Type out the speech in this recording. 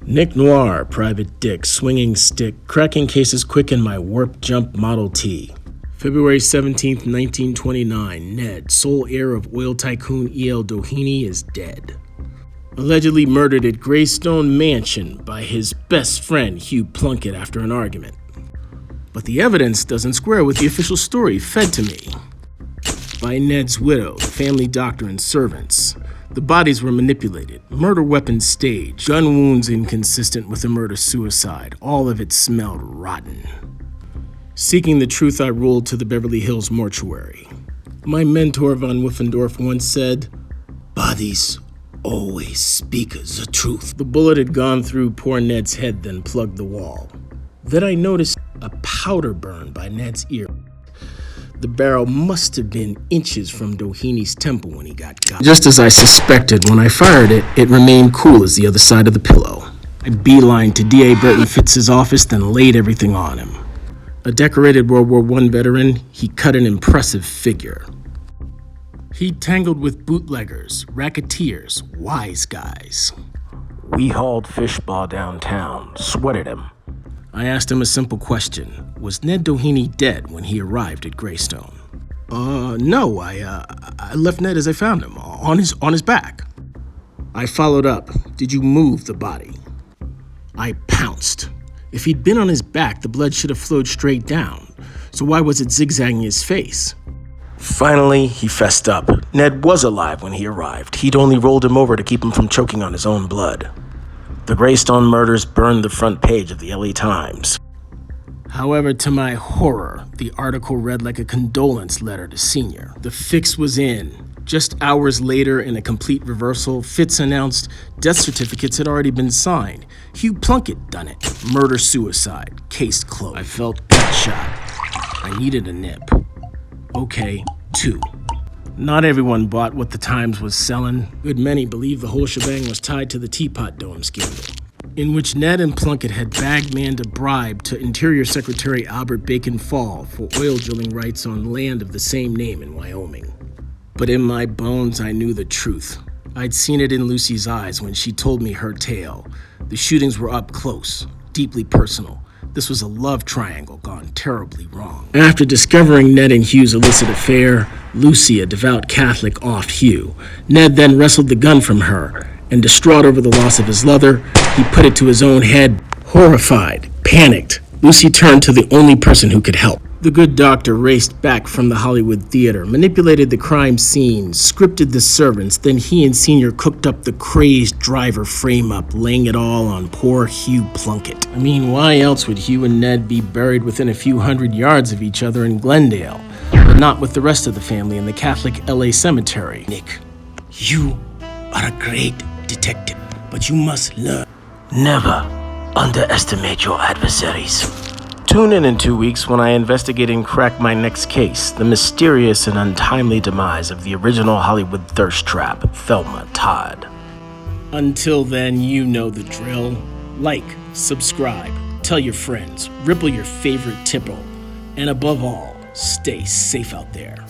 NikNoir, private dick, swinging stick, cracking cases quick in my warp jump Model T. February 17th, 1929, Ned, sole heir of oil tycoon E.L. Doheny, is dead. Allegedly murdered at Greystone Mansion by his best friend Hugh Plunkett after an argument. But the evidence doesn't square with the official story fed to me by Ned's widow, the family doctor, and servants. The bodies were manipulated, murder weapons staged, gun wounds inconsistent with a murder-suicide. All of it smelled rotten. Seeking the truth, I rolled to the Beverly Hills mortuary. My mentor von Wuffendorf once said, "Bodies always speak the truth." The bullet had gone through poor Ned's head, then plugged the wall. Then I noticed a powder burn by Ned's ear. The barrel must have been inches from Doheny's temple when he got Just as I suspected, when I fired it, it remained cool as the other side of the pillow. I beelined to D.A. Burton Fitz's office, then laid everything on him. A decorated World War I veteran, he cut an impressive figure. He tangled with bootleggers, racketeers, wise guys. We hauled Fishbaugh downtown, sweated him. I asked him a simple question. Was Ned Doheny dead when he arrived at Greystone? No, I left Ned as I found him, on his back. I followed up. Did you move the body? I pounced. If he'd been on his back, the blood should have flowed straight down. So why was it zigzagging his face? Finally, he fessed up. Ned was alive when he arrived. He'd only rolled him over to keep him from choking on his own blood. The Greystone murders burned the front page of the LA Times. However, to my horror, the article read like a condolence letter to Senior. The fix was in. Just hours later, in a complete reversal, Fitz announced death certificates had already been signed. Hugh Plunkett done it. Murder-suicide. Case closed. I felt gut shot. I needed a nip. Okay, 2. Not everyone bought what the Times was selling. Good many believed the whole shebang was tied to the Teapot Dome scandal, in which Ned and Plunkett had bagmanned a bribe to Interior Secretary Albert Bacon Fall for oil drilling rights on land of the same name in Wyoming. But in my bones, I knew the truth. I'd seen it in Lucy's eyes when she told me her tale. The shootings were up close, deeply personal. This was a love triangle gone terribly wrong. After discovering Ned and Hugh's illicit affair, Lucy, a devout Catholic, offed Hugh. Ned then wrestled the gun from her, and distraught over the loss of his lover, he put it to his own head. Horrified, panicked, Lucy turned to the only person who could help. The good doctor raced back from the Hollywood theater, manipulated the crime scene, scripted the servants, then he and Senior cooked up the crazed driver frame-up, laying it all on poor Hugh Plunkett. I mean, why else would Hugh and Ned be buried within a few hundred yards of each other in Glendale, but not with the rest of the family in the Catholic LA cemetery? Nick, you are a great detective, but you must learn. Never underestimate your adversaries. Tune in 2 weeks when I investigate and crack my next case, the mysterious and untimely demise of the original Hollywood thirst trap, Thelma Todd. Until then, you know the drill. Like, subscribe, tell your friends, ripple your favorite tipple, and above all, stay safe out there.